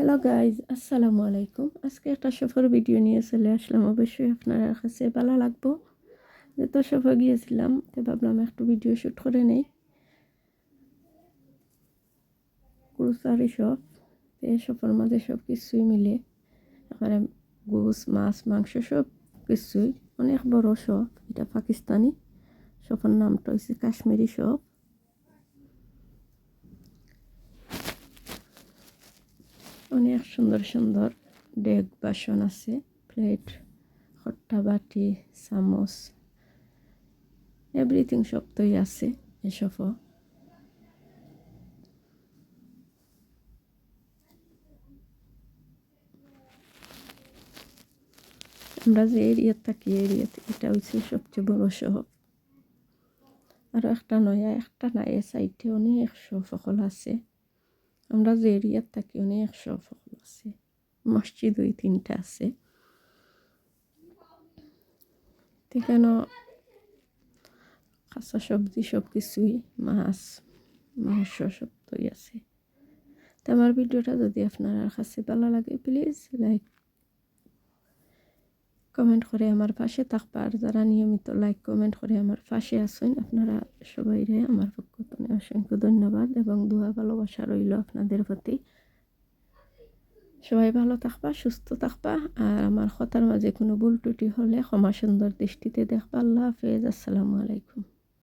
Hello guys, আসসালামু আলাইকুম। আজকে একটা সফর ভিডিও নিয়ে চলে আসলাম। অবশ্যই আপনার কাছে ভালো লাগবো। যেহেতু সফর গিয়েছিলাম, তো ভাবলাম একটু ভিডিও শ্যুট করে নেই। গ্রোসারি শপ, এই শপের মাঝে সব কিছুই মিলে এখানে গোস, মাছ, মাংস সব কিছুই। অনেক বড় শপ। এটা পাকিস্তানি শপের নামটা হচ্ছে কাশ্মীরি শপ। অনেক সুন্দর সুন্দর ডেক বাসন আছে, প্লেট, খট্টা বাটি, চামচ, এভরিথিং সবই আছে এসব। আমরা যে এরিয়াত থাকি, এরিয়াতে এটা হচ্ছে সবচেয়ে বড় শহর। আরও একটা নয়, একটা না, এ সাইডে অনেক সকল আছে। আমরা যে এরিয়াত থাকি অনেক সকল আছে। মসজিদ 2-3টা আছে। এখানে কাঁচা সবজি সব কিছুই, মাছ, মাংস সবই আছে। তো আমার ভিডিওটা যদি আপনার কাছে ভালো লাগে, প্লিজ লাইক কমেন্ট করে আমার পাশে থাকবা। আর যারা নিয়মিত লাইক কমেন্ট করে আমার পাশে আছেন, আপনারা সবাইরে আমার পক্ষ থেকে অসংখ্য ধন্যবাদ এবং দোয়া ভালোবাসা রইল আপনাদের প্রতি। সবাই ভালো থাকবা, সুস্থ থাকবা। আর আমার কথার মাঝে কোনো ভুল ত্রুটি হলে ক্ষমা সুন্দর দৃষ্টিতে দেখবা। আল্লাহ হাফেজ, আসসালামু আলাইকুম।